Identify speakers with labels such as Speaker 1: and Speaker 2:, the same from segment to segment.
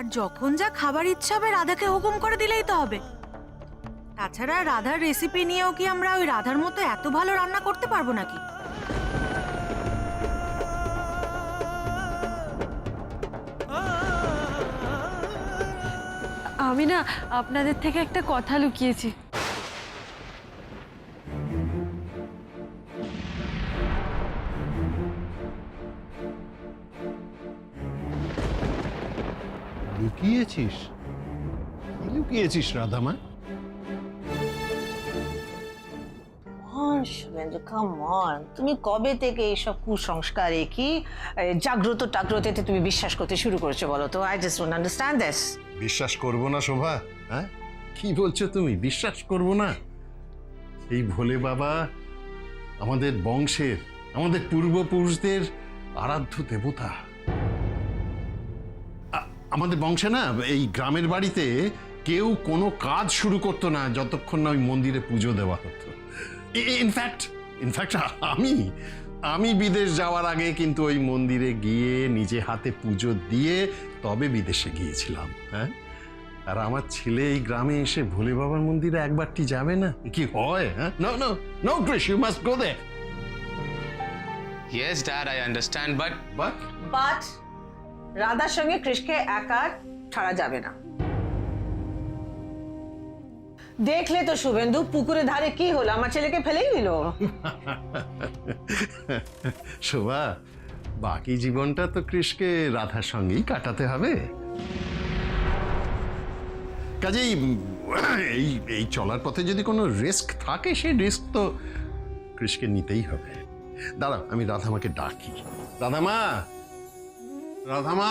Speaker 1: আর যখন যা খাবার ইচ্ছা হবে রাধাকে হুকুম করে দিলেই তো হবে। তাছাড়া রাধার রেসিপি নিয়েও কি আমরা ওই রাধার মতো এত ভালো রান্না করতে পারবো নাকি?
Speaker 2: আমি না আপনাদের থেকে একটা কথা লুকিয়েছি।
Speaker 3: লুকিয়েছিস? কি লুকিয়েছিস রাধামা?
Speaker 4: শুভেন্দু, কাম অন, তুমি কবে থেকে এইসব কুসংস্কারে কি জাগ্রত টাগ্রতে তুমি বিশ্বাস করতে শুরু করেছো বলো তো? I just don't understand this.
Speaker 3: বিশ্বাস করব না শোভা? হ্যাঁ, কি বলছো তুমি? বিশ্বাস করব না? এই ভোলে বাবা আমাদের বংশের, আমাদের পূর্বপুরুষদের আরাধ্য দেবতা। আমাদের বংশে না এই গ্রামের বাড়িতে কেউ কোনো কাজ শুরু করতো না যতক্ষণ না ওই মন্দিরে পুজো দেওয়া হতো। ইনফ্যাক্ট আমি বিদেশ যাওয়ার আগে কিন্তু ওই মন্দিরে গিয়ে নিজে হাতে পুজো দিয়ে তবে বিদেশে গিয়েছিলাম। হ্যাঁ, আর আমার ছেলে এই গ্রামে এসে ভোলে বাবার মন্দিরে একবারটি যাবে না? কি হয়? হ্যাঁ, no no no Krish, you must go there.
Speaker 5: Yes, Dad, I understand, but
Speaker 4: but রাধার সঙ্গে কৃষ্ণকে একা ছাড়া যাবে না। দেখলে তো শুভেন্দু, পুকুরের ধারে কি হলো, আমার ছেলেকে ফেলেই দিল।
Speaker 3: শোভা, বাকি জীবনটা তো কৃষ্ণকে রাধার সঙ্গেই কাটাতে হবে। কাজেই এই চলার পথে যদি কোনো রিস্ক থাকে, সেই রিস্ক তো কৃষ্ণকে নিতেই হবে। দাঁড়াও, আমি রাধামাকে ডাকি। রাধামা, রাধামা,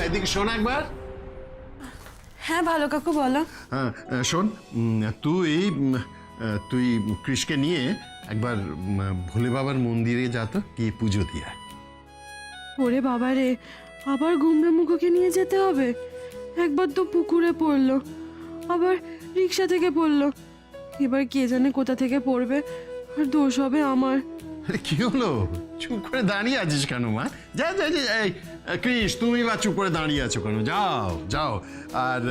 Speaker 3: এদিকে শোন একবার।
Speaker 2: হ্যাঁ ভালো কাকু, বলো।
Speaker 3: হ্যাঁ শোন, তুই কৃষ্ণকে নিয়ে একবার ভোলে বাবার মন্দিরে যা তো, গিয়ে পুজো দিয়ে।
Speaker 2: ওরে বাবা রে, আবার গুমরা মুখোকে নিয়ে যেতে হবে? একবার তো পুকুরে পড়লো, আবার রিক্সা থেকে পড়লো, এবার কে জানে কোথা থেকে পড়বে, আর দোষ হবে আমার।
Speaker 3: আরে কি হলো? চুপ করে দাঁড়িয়ে আছিস কেন মা? যা যা যা, এই কৃষ, তুমি বা চুপ করে দাঁড়িয়ে আছো কেন? যাও যাও। আর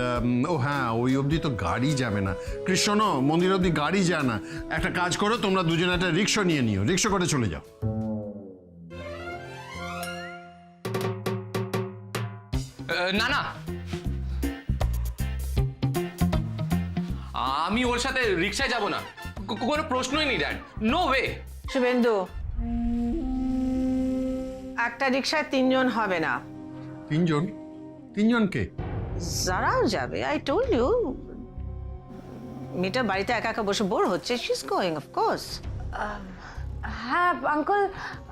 Speaker 3: ও হ্যাঁ, ওই অবধি তো গাড়ি যাবে না কৃষ, শোনো, মন্দির অবধি গাড়ি যায় না। একটা কাজ করো, তোমরা দুজনে একটা রিক্সা নিয়ে নিও, রিক্সা করে চলে যাও।
Speaker 5: না না, আমি ওর সাথে রিক্সায় যাব না, কোনো প্রশ্নই নেই ড্যাড, নো ওয়ে।
Speaker 4: শুভেন্দু, একটা রিক্সায় 3 জন হবে না।
Speaker 3: 3 জন? 3 জনকে?
Speaker 4: যারাও যাবে, আই টোল্ড ইউ। মেয়েটা বাড়িতে একা একা বসে বোর হচ্ছে, she is going of course.
Speaker 6: হ্যাঁ আঙ্কেল,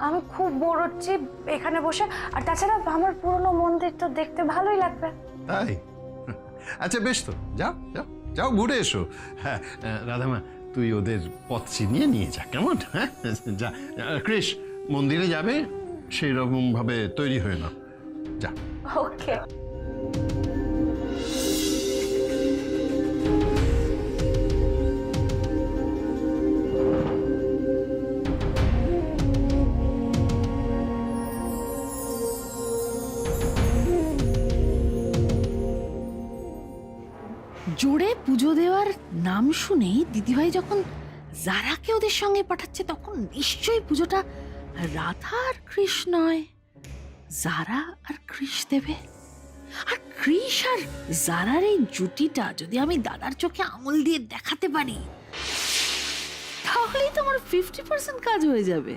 Speaker 6: আমি খুব বোর হচ্ছি এখানে বসে, আর তাছাড়া আমার পুরনো মন্দির তো দেখতে ভালোই লাগবে।
Speaker 3: তাই? আচ্ছা বেশ, তো যাও যাও যাও, ঘুরে এসো। হ্যাঁ রাধামা, তুই ওদের পথ চিনিয়ে নিয়ে যা, কেমন? হ্যাঁ যা। কৃষ, মন্দিরে যাবে, সেই রকম ভাবে তৈরি হয়ে নাও, যা।
Speaker 6: ওকে।
Speaker 7: জোরে পুজো দেওয়ার নাম শুনেই দিদিভাই যখন জারাকে ওদের সঙ্গে পাঠাচ্ছে, তখন নিশ্চয়ই পুজোটা রাধা আর কৃষ নয়, জারা আর কৃষ দেবে। আর কৃষ আর জারার এই জুটিটা যদি আমি দাদার চোখে আঙুল দিয়ে দেখাতে পারি, তাহলেই তো আমার 50% কাজ হয়ে যাবে।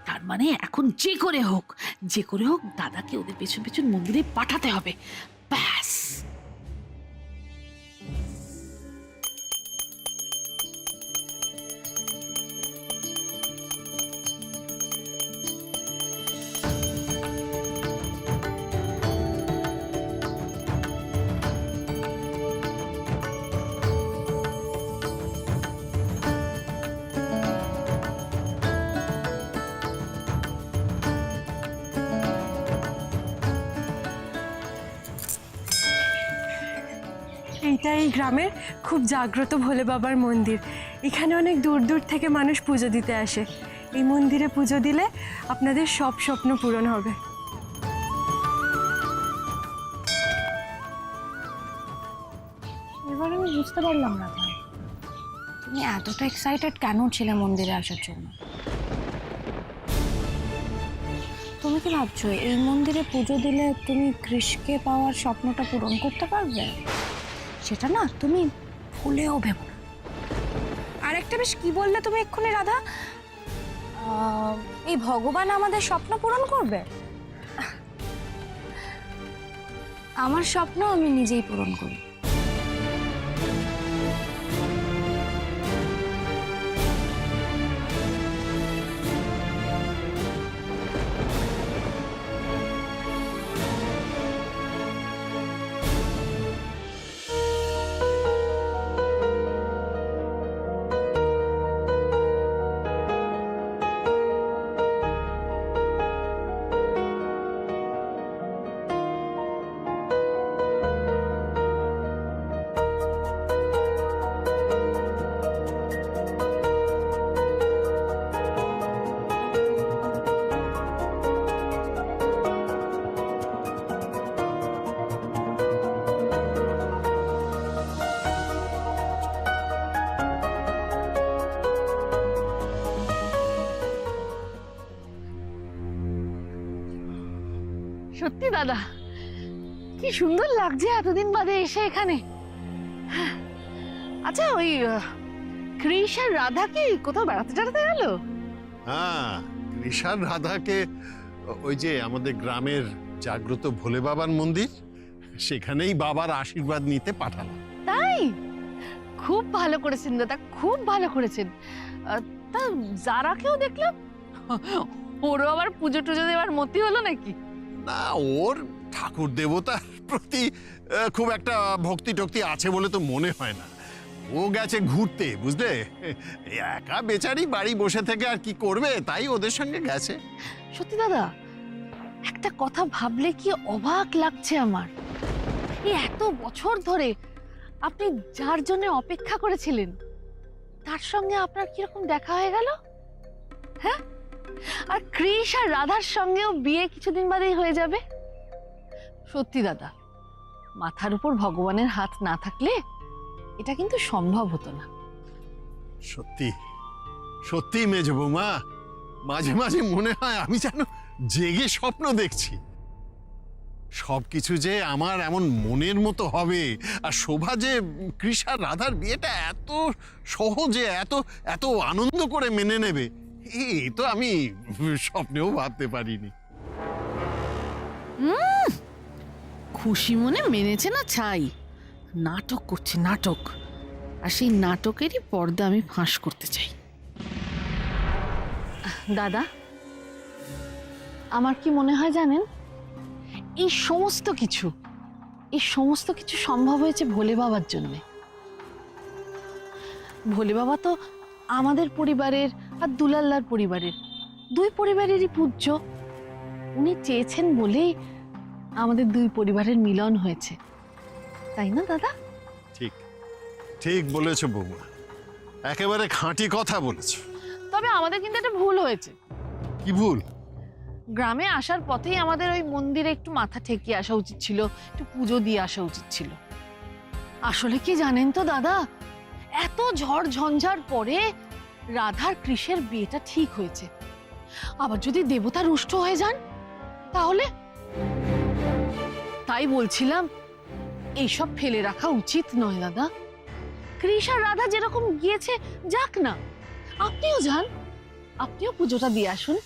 Speaker 7: তার মানে এখন যে করে হোক দাদাকে ওদের পেছন পেছন মন্দিরে পাঠাতে হবে, ব্যাস।
Speaker 2: এইটা এই গ্রামের খুব জাগ্রত ভোলে বাবার মন্দির। এখানে অনেক দূর দূর থেকে মানুষ পুজো দিতে আসে। এই মন্দিরে পুজো দিলে আপনাদের সব স্বপ্ন পূরণ হবে।
Speaker 6: বুঝতে পারলাম রাধা, তুমি এতটা এক্সাইটেড কেন ছিলে মন্দিরে আসার জন্য? তুমি কি ভাবছো এই মন্দিরে পুজো দিলে তুমি কৃষকে পাওয়ার স্বপ্নটা পূরণ করতে পারবে? সেটা না তুমি ভুলেও ভেবো না। আর একটা বেশ কি বললে তুমি এক্ষুনি রাধা, এই ভগবান আমাদের স্বপ্ন পূরণ করবে? আমার স্বপ্ন আমি নিজেই পূরণ করি।
Speaker 7: সত্যি দাদা, কি সুন্দর লাগছে এতদিন বাদে এসে এখানে। আচ্ছা, ওই কৃষ আর রাধা কি কোথাও বেড়াতে টেড়াতে গেল?
Speaker 3: হ্যাঁ, কৃষার রাধাকে ওই যে আমাদের গ্রামের জাগ্রত ভোলে বাবার মন্দির, সেখানেই বাবার আশীর্বাদ নিতে পাঠালাম।
Speaker 7: তাই? খুব ভালো করেছেন দাদা, খুব ভালো করেছেন। তা যারাকেও দেখলাম, ওরও আবার পুজো টুজো দেওয়ার মতি হলো নাকি?
Speaker 3: না, ওর ঠাকুর দেবতার প্রতি খুব একটা ভক্তি টক্তি আছে বলে তো মনে হয় না। ও গেছে ঘুরতে, বুঝলে, একা বেচারি বাড়ি বসে থেকে আর কি করবে, তাই ওদের সঙ্গে গেছে।
Speaker 7: সত্যি দাদা, একটা কথা ভাবলে কি অবাক লাগছে আমার। এই এত বছর ধরে আপনি যার জন্য অপেক্ষা করেছিলেন, তার সঙ্গে আপনার কিরকম দেখা হয়ে গেল। হ্যাঁ, আর কৃষ আর রাধার সঙ্গেও বিয়ে কিছুদিন বাদেই হয়ে যাবে। সত্যি দাদা, মাথার উপর ভগবানের হাত না থাকলে এটা কিন্তু সম্ভব হতো না।
Speaker 3: সত্যি সত্যি মেজ বৌমা, মাঝে মাঝে মনে হয় আমি যেন জেগে স্বপ্ন দেখছি। সবকিছু যে আমার এমন মনের মতো হবে, আর শোভা যে কৃষা রাধার বিয়েটা এত সহজে এত এত আনন্দ করে মেনে নেবে, এই তো আমি স্বপ্নেও ভাবতে পারিনি।
Speaker 7: খুশি মনে মেনেছে না ছাই, নাটক করছে নাটক। আর সেই নাটকেরই পর্দা আমি ফাঁস করতে চাই। দাদা, আমার কি মনে হয় জানেন, এই সমস্ত কিছু সম্ভব হয়েছে ভোলে বাবার জন্য। ভোলে বাবা তো আমাদের পরিবারের আর দুলাল্লার পরিবারের, দুই পরিবারেরই পূজ্য। উনি চেয়েছেন বলেই আমাদের দুই পরিবারের মিলন হয়েছে, তাই না দাদা?
Speaker 3: ঠিক ঠিক বলেছ বৌমা, একেবারে খাঁটি কথা বলেছ।
Speaker 7: তবে আমাদের কিন্তু একটা ভুল হয়েছে।
Speaker 3: কি ভুল?
Speaker 7: গ্রামে আসার পথেই আমাদের ওই মন্দিরে একটু মাথা ঠেকিয়ে আসা উচিত ছিল, একটু পুজো দিয়ে আসা উচিত ছিল। আসলে কি জানেন তো দাদা, এত ঝড় ঝঞ্ঝার পরে রাধার কৃষের বিয়েটা ঠিক হয়েছে। আবার যদি দেবতা রুষ্ট হয়ে যান তাহলে? তাই বলছিলাম, এইসব ফেলে রাখা উচিত নয় দাদা। কৃষ আর রাধা যেরকম গিয়েছে যাক না, আপনিও যান, আপনিও পুজোটা দিয়ে আসুন।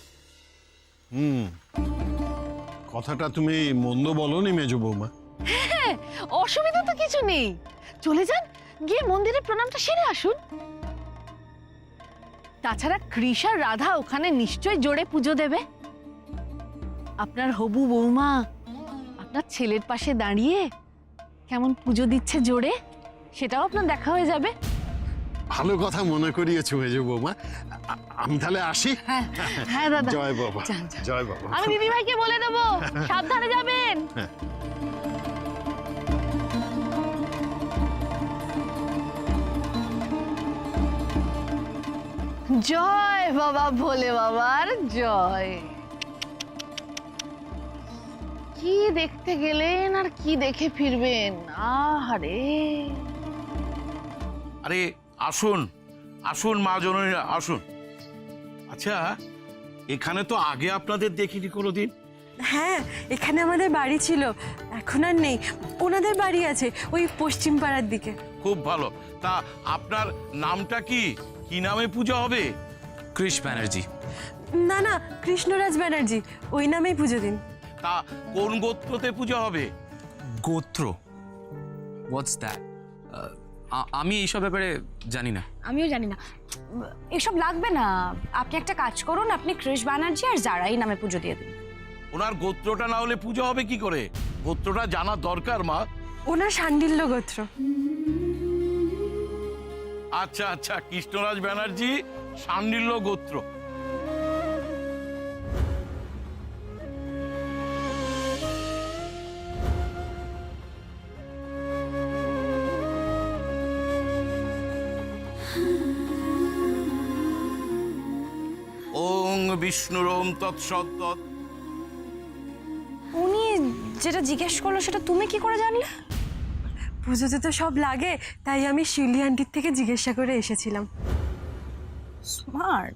Speaker 3: কথাটা তুমি মন্দ বলনি মেজ বৌমা।
Speaker 7: হ্যাঁ, অসুবিধা তো কিছু নেই, চলে যান, গিয়ে মন্দিরে প্রণামটা সেরে আসুন। তাছাড়া কৃষ আর রাধা ওখানে নিশ্চয়ই জোরে পুজো দেবে। আপনার হবু বৌমা আপনার ছেলের পাশে দাঁড়িয়ে কেমন পুজো দিচ্ছে জোরে, সেটাও আপনার দেখা হয়ে যাবে।
Speaker 3: ভালো কথা মনে করিয়েছো মেজ বৌমা, আমি তাহলে আসি।
Speaker 7: হ্যাঁ হ্যাঁ দাদা,
Speaker 3: জয় বাবা,
Speaker 7: যান, যান।
Speaker 3: জয় বাবা।
Speaker 7: আমি দিদি ভাইকে বলে দেবো, সাবধানে যাবেন। জয় বাবা ভোলে বাবার জয়। কি দেখতে গেলেন আর কি দেখে ফিরবেন, আহারে।
Speaker 8: আরে আসুন আসুন মা জননীরা আসুন। আচ্ছা, এখানে তো আগে আপনাদের দেখিনি কোনোদিন।
Speaker 2: হ্যাঁ, এখানে আমাদের বাড়ি ছিল, এখন আর নেই। ওনাদের বাড়ি আছে ওই পশ্চিম পাড়ার দিকে।
Speaker 8: খুব ভালো। তা আপনার নামটা কি? কি নামে পূজা হবে?
Speaker 5: কৃষ ব্যানার্জি।
Speaker 2: না না, কৃষ্ণরাজ ব্যানার্জি, ওই নামেই পুজো দিন।
Speaker 8: তা কোন গোত্রতে পূজা হবে?
Speaker 5: গোত্র? What's that? আমি এইসব ব্যাপারে জানি না।
Speaker 6: আমিও জানি না, এসব লাগবে না। আপনি একটা কাজ করুন, আপনি কৃষ ব্যানার্জি আর জারা এই নামে পুজো দিয়ে দিন।
Speaker 8: ওনার গোত্রটা না হলে পূজা হবে কি করে? গোত্রটা জানা দরকার মা।
Speaker 2: ওনার শাণ্ডিল্য গোত্র।
Speaker 8: আচ্ছা আচ্ছা, কৃষ্ণরাজ ব্যানার্জি, শাণ্ডিল্য গোত্র। ওং বিষ্ণুরোম তৎসৎ তৎ।
Speaker 6: উনি যেটা জিজ্ঞেস করলো সেটা তুমি কি করে জানলে?
Speaker 2: পুজোতে তো সব লাগে, তাই আমি শিউলি আন্টির থেকে জিজ্ঞাসা করে এসেছিলাম।
Speaker 6: স্মার্ট।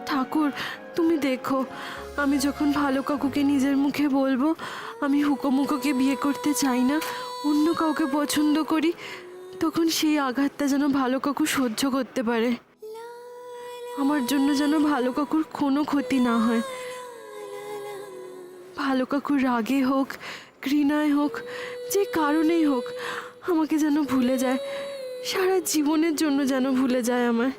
Speaker 2: ঠাকুর, তুমি দেখো, আমি যখন ভালো কাকুকে নিজের মুখে বলবো আমি হুকোমুকোকে বিয়ে করতে চাই না, অন্য কাউকে পছন্দ করি, তখন সেই আঘাতটা যেন ভালো কাকু সহ্য করতে পারে। আমার জন্য যেন ভালো কাকুর কোনো ক্ষতি না হয়। ভালো কাকুর রাগে হোক, ঘৃণায় হোক, যে কারণেই হোক, আমাকে যেন ভুলে যায়, সারা জীবনের জন্য যেন ভুলে যায় আমায়।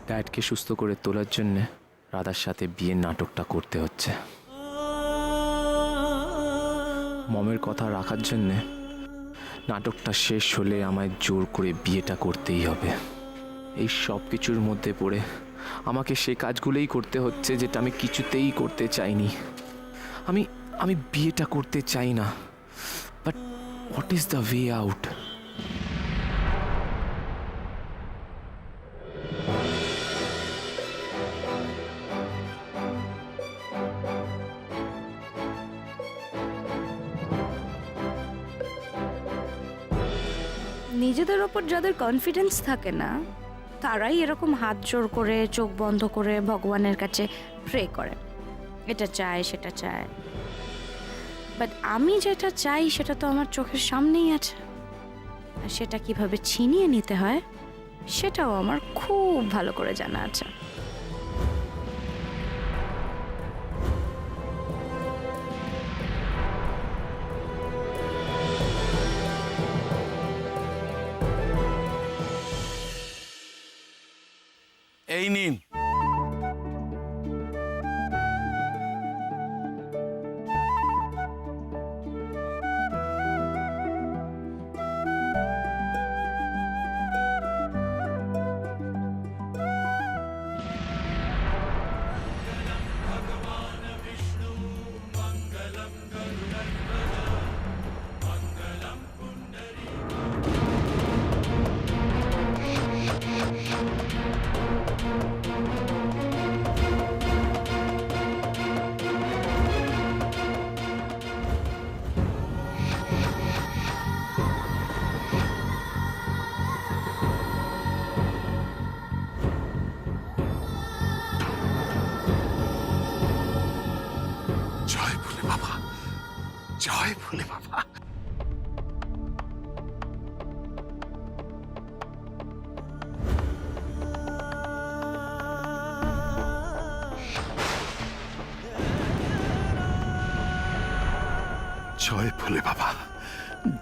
Speaker 9: ড্যাডকে সুস্থ করে তোলার জন্যে রাধার সাথে বিয়ের নাটকটা করতে হচ্ছে। মমের কথা রাখার জন্যে নাটকটা শেষ হলে আমায় জোর করে বিয়েটা করতেই হবে। এই সব কিছুর মধ্যে পড়ে আমাকে সেই কাজগুলোই করতে হচ্ছে যেটা আমি কিছুতেই করতে চাইনি। আমি বিয়েটা করতে চাই না, but what is the way out?
Speaker 6: নিজেদের ওপর যাদের কনফিডেন্স থাকে না, তারাই এরকম হাত জোর করে চোখ বন্ধ করে ভগবানের কাছে প্রে করে, এটা চায় সেটা চায়। বাট আমি যেটা চাই সেটা তো আমার চোখের সামনেই আছে, আর সেটা কিভাবে ছিনিয়ে নিতে হয় সেটাও আমার খুব ভালো করে জানা আছে।
Speaker 8: এই নিন।
Speaker 3: জয় ভোলে বাবা, জয় ভোলে বাবা। জয় ভোলে বাবা,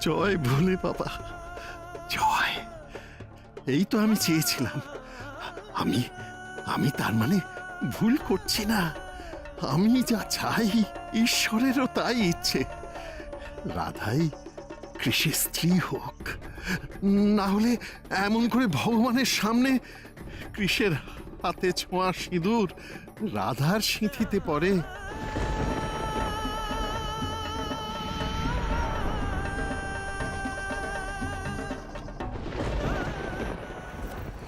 Speaker 3: জয় ভোলে বাবা, জয়। এই তো আমি চেয়েছিলাম। আমি আমি তার মানে ভুল করছি না। আমি যা চাই ঈশ্বরেরও তাই ইচ্ছে। রাধাই কৃষির স্ত্রী হোক, না হলে এমন করে ভগবানের সামনে কৃষের হাতে ছোঁয়া সিঁদুর রাধার সিঁথিতে পড়ে।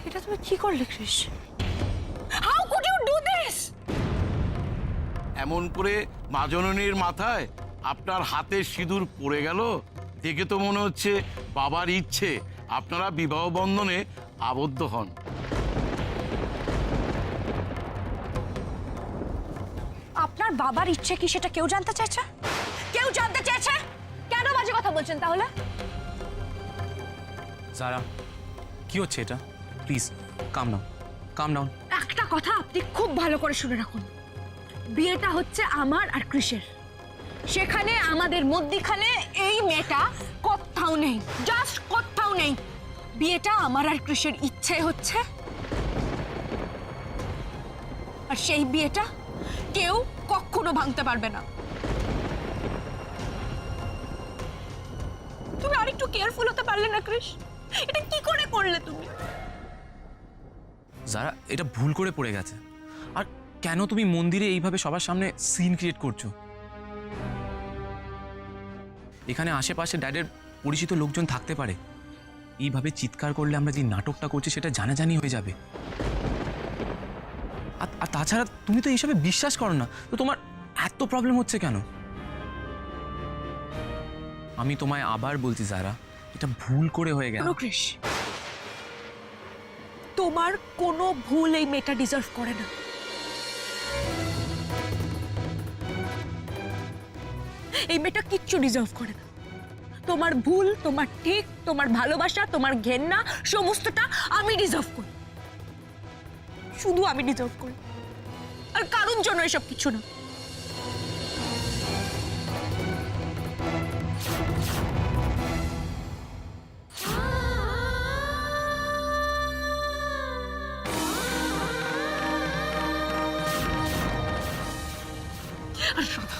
Speaker 6: এটা তুমি কি করলে Krish? How could you do this?
Speaker 8: এমন করে মা জননীর মাথায় আপনার হাতে সিঁদুর পড়ে গেল, দেখে তো মনে হচ্ছে বাবার ইচ্ছে আপনারা বিবাহ বন্ধনে আবদ্ধ হন।
Speaker 6: আপনার বাবার ইচ্ছে কি সেটা কেউ জানতে চাইছে? কেউ জানতে চাইছে? কেন বাজে কথা বলছেন তাহলে?
Speaker 9: যারা কি হচ্ছে এটা? Please calm down, calm down.
Speaker 6: একটা কথা আপনি খুব ভালো করে শুনে রাখুন, বিয়েটা হচ্ছে আমার আর কৃষের। সেখানে আমাদের মধ্যখানে এই মেয়েটা কোথাও নেই, জাস্ট কোথাও নেই। বিয়েটা আমার আর কৃষের ইচ্ছে হচ্ছে, আর সেই বিয়েটা কেউ কখনো ভাঙতে পারবে না। তুমি আরেকটু কেয়ারফুল হতে পারলে না কৃষ? এটা কি করে করলে তুমি?
Speaker 9: যারা এটা ভুল করে পড়ে গেছে। আর কেন তুমি মন্দিরে এইভাবে সবার সামনে সিন ক্রিয়েট করছো? এখানে আশেপাশে ড্যাডের পরিচিত লোকজন থাকতে পারে। এইভাবে চিৎকার করলে আমরা যে নাটকটা করছি সেটা জানাজানি হয়ে যাবে। আর তাছাড়া তুমি তো এইসবে বিশ্বাস করো না, তো তোমার এত প্রবলেম হচ্ছে কেন? আমি তোমায় আবার বলছি যারা, এটা ভুল করে হয়ে গেল।
Speaker 6: কৃষ, তোমার কোনো ভুল এই মেয়েটা ডিজার্ভ করে না। এই মেয়েটা কিচ্ছু ডিজার্ভ করে না। তোমার ভুল, তোমার ঠিক, তোমার ভালোবাসা, তোমার ঘেন্না সমস্তটা আমি ডিজার্ভ করি। শুধু আমি ডিজার্ভ করি, আর কারোর জন্য এসব কিছু না। আর রাধা,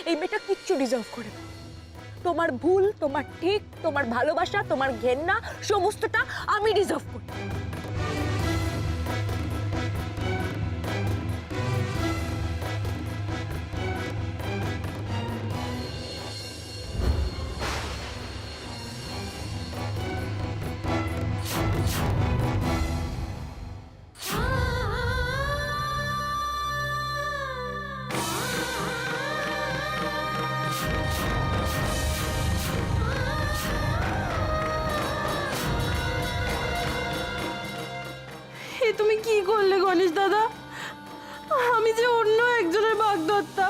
Speaker 6: এই মেয়েটা কিচ্ছু ডিজার্ভ করে না। তোমার ভুল, তোমার ঠিক, তোমার ভালোবাসা, তোমার ঘেন্না সমস্তটা আমি ডিজার্ভ করি।
Speaker 2: এ তুমি কি করলে গণেশ দাদা? আমি যে অন্য একজনের বাগদত্তা।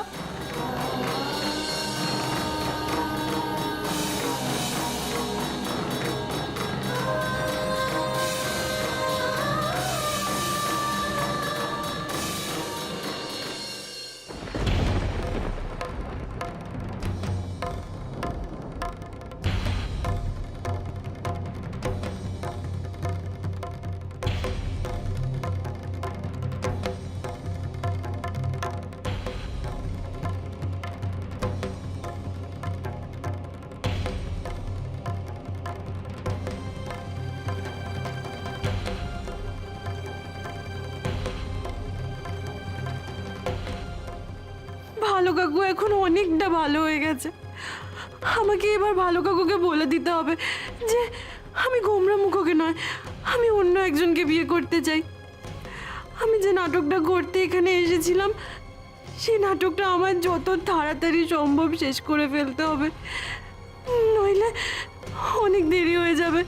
Speaker 2: ভালো কাকু এখন অনেকটা ভালো হয়ে গেছে। আমাকে এবার ভালো কাকুকে বলে দিতে হবে যে আমি গোমরা মুখোকে নয়, আমি অন্য একজনকে বিয়ে করতে চাই। আমি যে নাটকটা করতে এখানে এসেছিলাম সেই নাটকটা আমার যত তাড়াতাড়ি সম্ভব শেষ করে ফেলতে হবে, নইলে অনেক দেরি হয়ে যাবে।